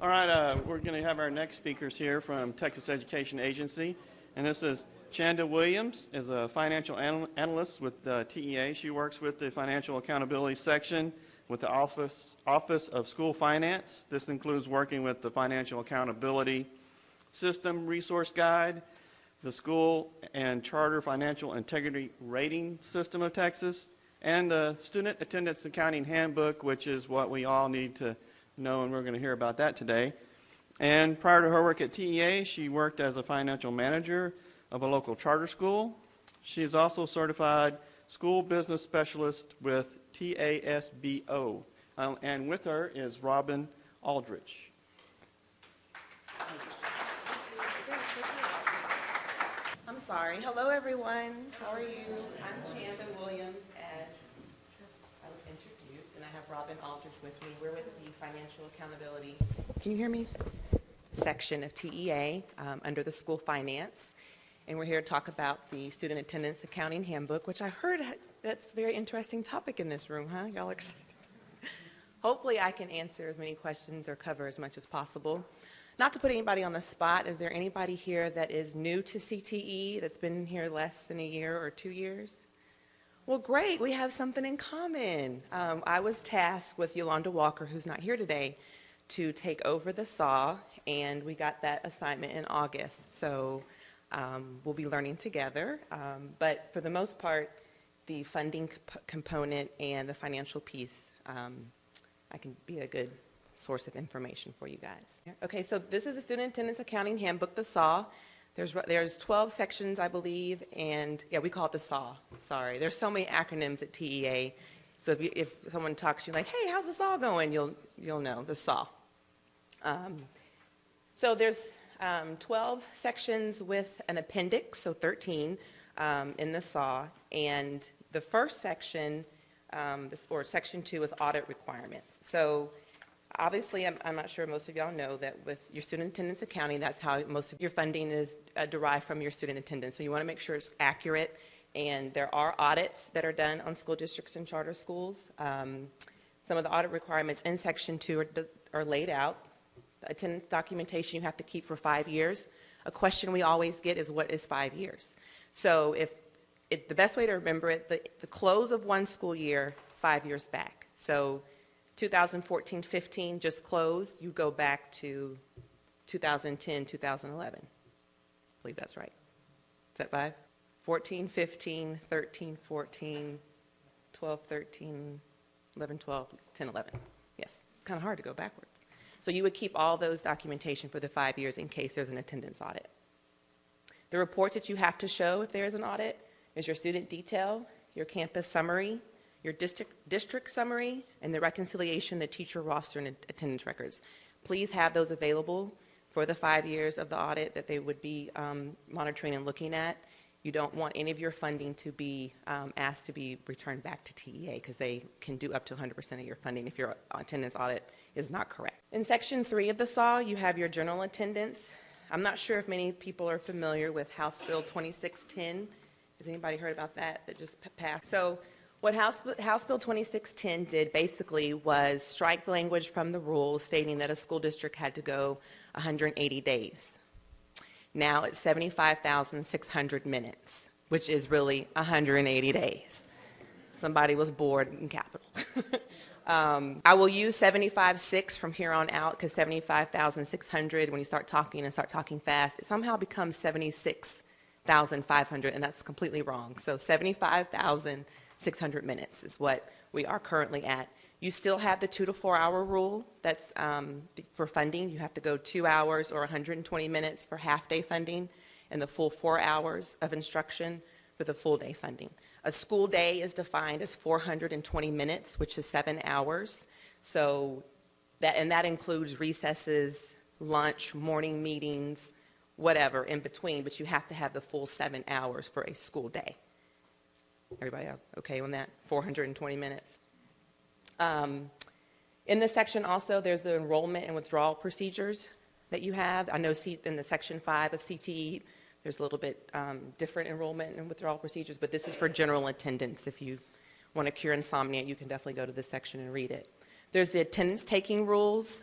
All right, we're going to have our next speakers here from Texas Education Agency, and this is Chanda Williams, is a financial analyst with TEA. She works with the Financial Accountability section with the Office of School Finance. This includes working with the Financial Accountability System Resource Guide, the School and Charter Financial Integrity Rating System of Texas, and the Student Attendance Accounting Handbook, which is what we all need to know, and we're going to hear about that today. And prior to her work at TEA, she worked as a financial manager of a local charter school. She is also certified school business specialist with TASBO. And with her is Robin Aldrich. I'm sorry. Hello, everyone. How are you? I'm Chanda Williams, as I was introduced, and I have Robin Aldrich with me. We're with the Financial Accountability, can you hear me? Section of TEA under the School Finance. And we're here to talk about the Student Attendance Accounting Handbook, which I heard that's a very interesting topic in this room, huh? Y'all are excited? Hopefully I can answer as many questions or cover as much as possible. Not to put anybody on the spot, is there anybody here that is new to CTE that's been here less than a year or 2 years? Well, great. We have something in common. I was tasked with Yolanda Walker, who's not here today, to take over the SAAH, and we got that assignment in August. So we'll be learning together. But for the most part, the funding component and the financial piece, I can be a good source of information for you guys. Okay, so this is the Student Attendance Accounting Handbook, the SAAH. There's 12 sections, I believe, and yeah, we call it the SAAH. Sorry, there's so many acronyms at TEA. So if someone talks to you like, "Hey, how's the SAAH going?" You'll know the SAAH. So there's 12 sections with an appendix, so 13 in the SAAH, and the first section, or section 2, is audit requirements. So obviously, I'm not sure most of y'all know that with your student attendance accounting, that's how most of your funding is derived from your student attendance. So you want to make sure it's accurate, and there are audits that are done on school districts and charter schools. Some of the audit requirements in section 2 are laid out. The attendance documentation you have to keep for 5 years. A question we always get is, what is 5 years? So the best way to remember it, the close of one school year, 5 years back. So 2014-15 just closed, you go back to 2010-2011. I believe that's right. Is that 5? 14, 15, 13, 14, 12, 13, 11, 12, 10, 11. Yes, it's kind of hard to go backwards. So you would keep all those documentation for the 5 years in case there's an attendance audit. The reports that you have to show if there is an audit is your student detail, your campus summary, your district summary, and the reconciliation, the teacher roster, and attendance records. Please have those available for the 5 years of the audit that they would be monitoring and looking at. You don't want any of your funding to be asked to be returned back to TEA, because they can do up to 100% of your funding if your attendance audit is not correct. In section 3 of the SAAH, you have your general attendance. I'm not sure if many people are familiar with House Bill 2610. Has anybody heard about that just passed? So what House Bill 2610 did basically was strike language from the rule stating that a school district had to go 180 days. Now it's 75,600 minutes, which is really 180 days. Somebody was bored in Capitol. I will use 75.6 from here on out, because 75,600, when you start talking fast, it somehow becomes 76,500, and that's completely wrong. So 75,600 minutes is what we are currently at. You still have the 2 to 4 hour rule. That's for funding. You have to go 2 hours or 120 minutes for half-day funding, and the full 4 hours of instruction for the full-day funding. A school day is defined as 420 minutes, which is 7 hours. So that includes recesses, lunch, morning meetings, whatever in between, but you have to have the full 7 hours for a school day. Everybody okay on that? 420 minutes. In this section also, there's the enrollment and withdrawal procedures that you have. I know in the section 5 of CTE, there's a little bit different enrollment and withdrawal procedures, but this is for general attendance. If you want to cure insomnia, you can definitely go to this section and read it. There's the attendance taking rules.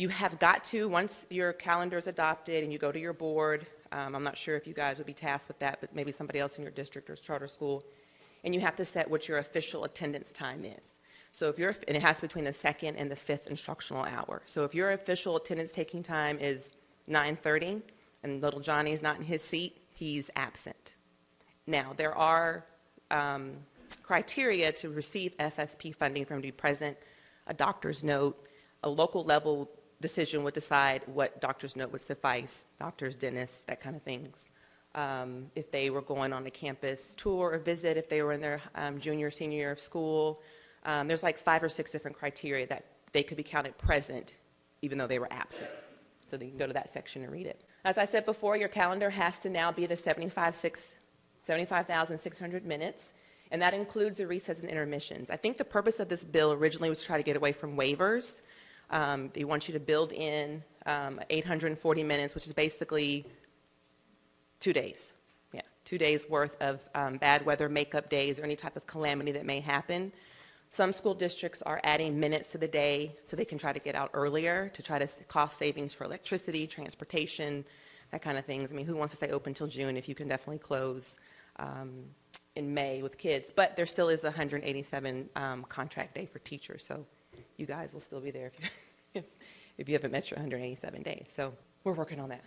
You have got to, once your calendar is adopted and you go to your board, I'm not sure if you guys would be tasked with that, but maybe somebody else in your district or charter school, and you have to set what your official attendance time is. So if you're, and it has to be between the second and the fifth instructional hour. So if your official attendance taking time is 9:30 and little Johnny's not in his seat, he's absent. Now, there are criteria to receive FSP funding from to be present, a doctor's note, a local level decision would decide what doctor's note would suffice, doctors, dentists, that kind of things. If they were going on a campus tour or visit, if they were in their junior, senior year of school, there's like 5 or 6 different criteria that they could be counted present even though they were absent. So you can go to that section and read it. As I said before, your calendar has to now be the 75,600 minutes, and that includes the recess and intermissions. I think the purpose of this bill originally was to try to get away from waivers. They want you to build in 840 minutes, which is basically 2 days. Yeah, 2 days worth of bad weather makeup days or any type of calamity that may happen. Some school districts are adding minutes to the day so they can try to get out earlier to try to cost savings for electricity, transportation, that kind of things. I mean, who wants to stay open till June if you can definitely close in May with kids? But there still is the 187 contract day for teachers, so you guys will still be there if you haven't met your 187 days. So we're working on that.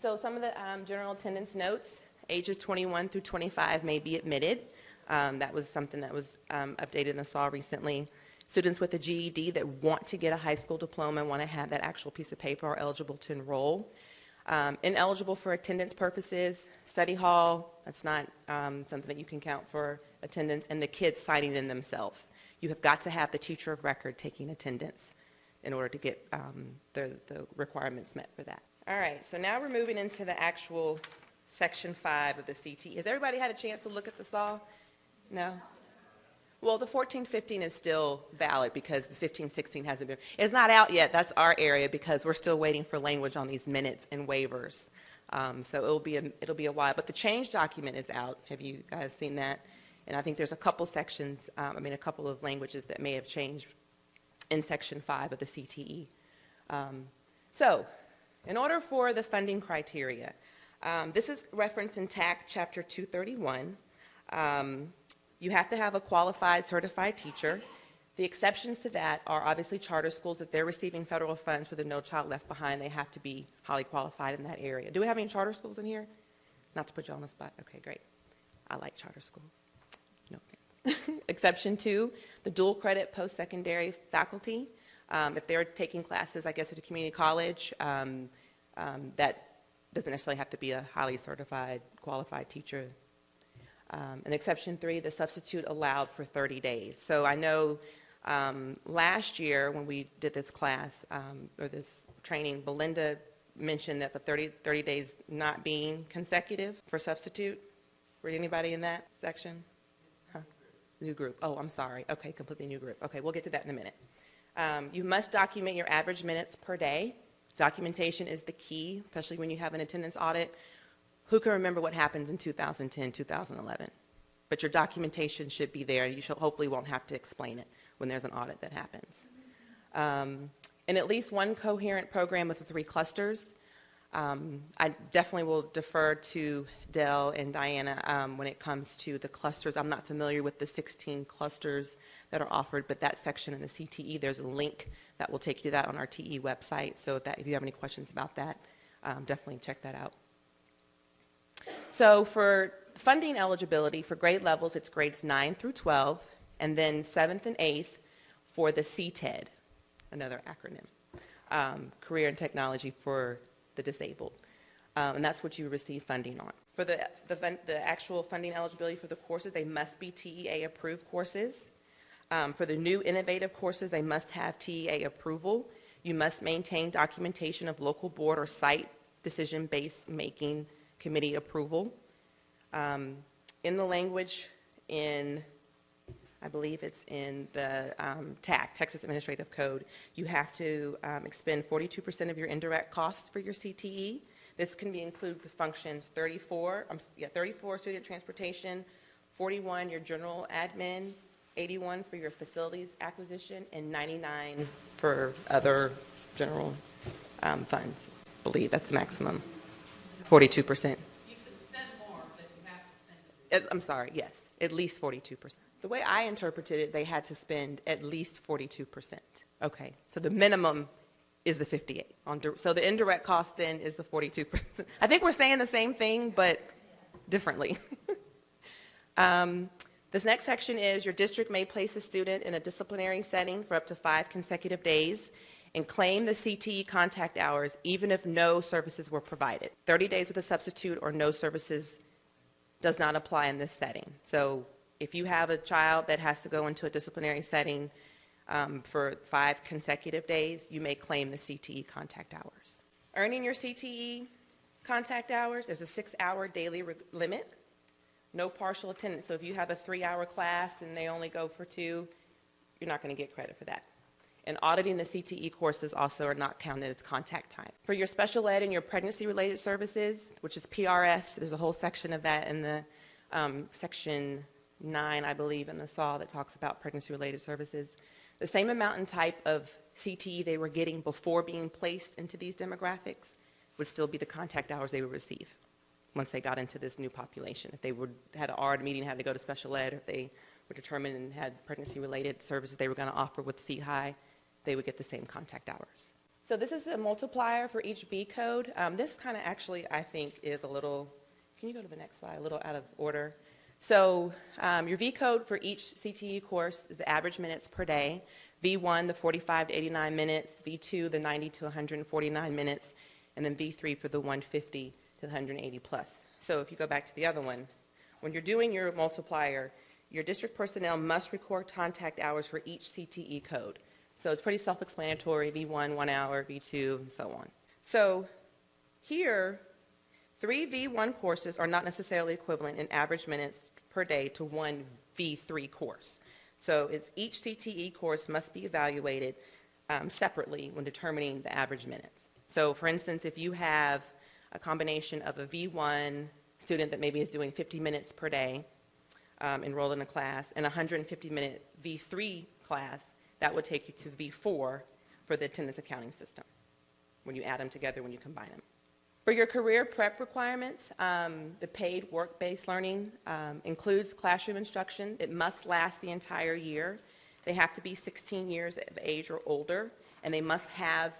So some of the general attendance notes, ages 21 through 25 may be admitted. That was something that was updated in the SAAH recently. Students with a GED that want to get a high school diploma and want to have that actual piece of paper are eligible to enroll. Ineligible for attendance purposes, study hall, that's not something that you can count for attendance, and the kids signing in themselves. You have got to have the teacher of record taking attendance in order to get the requirements met for that. All right, so now we're moving into the actual Section 5 of the CTE. Has everybody had a chance to look at the SAAH? No? Well, the 14-15 is still valid because the 15-16 hasn't been. It's not out yet. That's our area because we're still waiting for language on these minutes and waivers. So it'll be a while. But the change document is out. Have you guys seen that? And I think there's a couple sections, a couple of languages that may have changed in Section 5 of the CTE. So in order for the funding criteria, this is referenced in TAC Chapter 231. You have to have a qualified certified teacher. The exceptions to that are obviously charter schools. If they're receiving federal funds for the No Child Left Behind, they have to be highly qualified in that area. Do we have any charter schools in here? Not to put you on the spot. Okay, great. I like charter schools. No offense. Exception 2, the dual credit post-secondary faculty. If they're taking classes, I guess, at a community college, that doesn't necessarily have to be a highly certified, qualified teacher. And exception 3, the substitute allowed for 30 days. So I know last year when we did this class or this training, Belinda mentioned that the 30 days not being consecutive for substitute. Were anybody in that section? Huh? New group. Oh, I'm sorry. Okay, completely new group. Okay, we'll get to that in a minute. You must document your average minutes per day. Documentation is the key, especially when you have an attendance audit. Who can remember what happened in 2010, 2011? But your documentation should be there. You hopefully won't have to explain it when there's an audit that happens. And at least one coherent program with the 3 clusters. I definitely will defer to Dell and Diana when it comes to the clusters. I'm not familiar with the 16 clusters that are offered, but that section in the CTE, there's a link that will take you to that on our TE website. So if you have any questions about that, definitely check that out. So for funding eligibility for grade levels, it's grades 9 through 12, and then 7th and 8th for the CTED, another acronym, Career and Technology for the Disabled. And that's what you receive funding on. For the actual funding eligibility for the courses, they must be TEA approved courses. For the new innovative courses, they must have TEA approval. You must maintain documentation of local board or site decision-based making committee approval. In the language in, I believe it's in the TAC, Texas Administrative Code, you have to expend 42% of your indirect costs for your CTE. This can be included with functions 34 student transportation, 41 your general admin, 81 for your facilities acquisition, and 99 for other general funds. I believe that's the maximum, 42%. You could spend more, but you have to spend it. I'm sorry, yes, at least 42%. The way I interpreted it, they had to spend at least 42%. Okay, so the minimum is the 58. So the indirect cost then is the 42%. I think we're saying the same thing, but differently. This next section is your district may place a student in a disciplinary setting for up to 5 consecutive days and claim the CTE contact hours even if no services were provided. 30 days with a substitute or no services does not apply in this setting. So if you have a child that has to go into a disciplinary setting for 5 consecutive days, you may claim the CTE contact hours. Earning your CTE contact hours, there's a 6-hour daily limit. No partial attendance. So if you have a 3-hour class and they only go for 2, you're not going to get credit for that. And auditing the CTE courses also are not counted as contact time. For your special ed and your pregnancy-related services, which is PRS, there's a whole section of that in the section 9, I believe, in the SAAH that talks about pregnancy-related services. The same amount and type of CTE they were getting before being placed into these demographics would still be the contact hours they would receive once they got into this new population. If they had an ARD meeting, had to go to special ed, or if they were determined and had pregnancy-related services they were going to offer with CTED, they would get the same contact hours. So this is a multiplier for each V code. This kind of actually, I think, is a little, can you go to the next slide, a little out of order. So your V code for each CTE course is the average minutes per day. V1, the 45 to 89 minutes. V2, the 90 to 149 minutes. And then V3 for the 150 to the 180 plus. So if you go back to the other one, when you're doing your multiplier, your district personnel must record contact hours for each CTE code. So it's pretty self-explanatory, V1, 1 hour, V2, and so on. So here, 3 V1 courses are not necessarily equivalent in average minutes per day to 1 V3 course. So it's each CTE course must be evaluated separately when determining the average minutes. So for instance, if you have a combination of a V1 student that maybe is doing 50 minutes per day enrolled in a class and a 150-minute V3 class, that would take you to V4 for the attendance accounting system when you add them together, when you combine them. For your career prep requirements, the paid work-based learning includes classroom instruction. It must last the entire year. They have to be 16 years of age or older, and they must have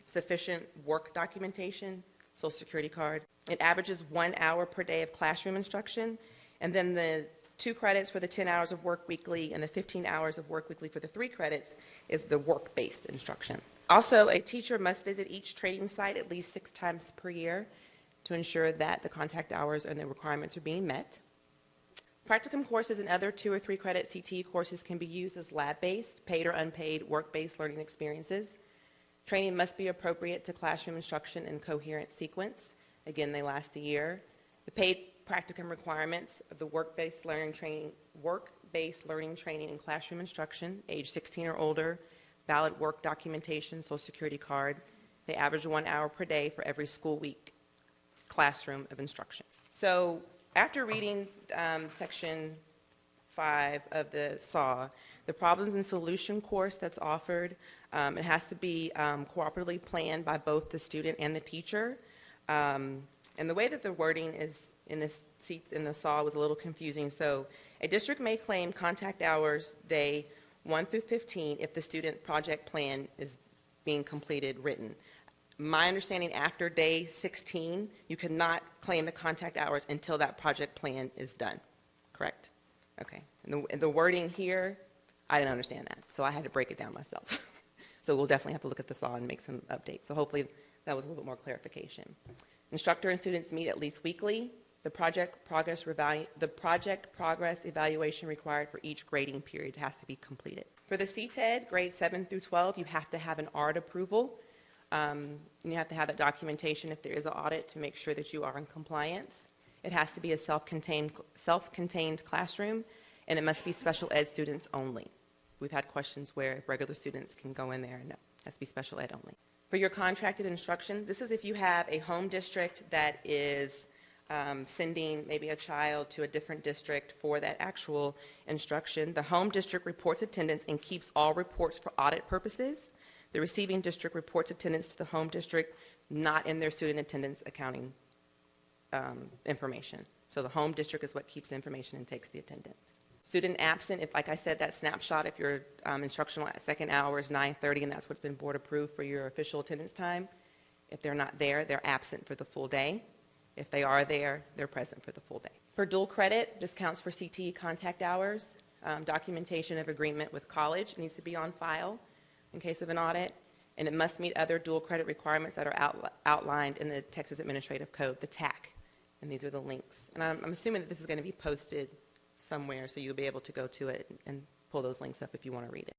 sufficient work documentation, Social Security card. It averages 1 hour per day of classroom instruction, and then the 2 credits for the 10 hours of work weekly and the 15 hours of work weekly for the 3 credits is the work-based instruction. Also, a teacher must visit each training site at least 6 times per year to ensure that the contact hours and the requirements are being met. Practicum courses and other 2 or 3 credit CTE courses can be used as lab-based, paid or unpaid work-based learning experiences. Training must be appropriate to classroom instruction in coherent sequence. Again, they last a year. The paid practicum requirements of the work-based learning training and classroom instruction, age 16 or older, valid work documentation, Social Security card. They average 1 hour per day for every school week classroom of instruction. So after reading section 5 of the SAAH, the problems and solution course that's offered, it has to be cooperatively planned by both the student and the teacher. And the way that the wording is in the SAAH was a little confusing. So a district may claim contact hours day 1 through 15 if the student project plan is being completed written. My understanding, after day 16, you cannot claim the contact hours until that project plan is done, correct? Okay, and the wording here, I didn't understand that, so I had to break it down myself. So we'll definitely have to look at the SAAH and make some updates. So hopefully that was a little bit more clarification. Instructor and students meet at least weekly. The project progress evaluation required for each grading period has to be completed. For the CTED, grades 7 through 12, you have to have an ARD approval. And you have to have that documentation if there is an audit to make sure that you are in compliance. It has to be a self-contained classroom, and it must be special ed students only. We've had questions where regular students can go in there, and no, it has to be special ed only. For your contracted instruction, this is if you have a home district that is sending maybe a child to a different district for that actual instruction. The home district reports attendance and keeps all reports for audit purposes. The receiving district reports attendance to the home district, not in their student attendance accounting information. So the home district is what keeps the information and takes the attendance. Student absent, if, like I said, that snapshot, if your instructional second hour is 9:30 and that's what's been board approved for your official attendance time, if they're not there, they're absent for the full day. If they are there, they're present for the full day. For dual credit, this counts for CTE contact hours. Documentation of agreement with college needs to be on file in case of an audit, and it must meet other dual credit requirements that are outlined in the Texas Administrative Code, the TAC, and these are the links. And I'm assuming that this is going to be posted somewhere, so you'll be able to go to it and pull those links up if you want to read it.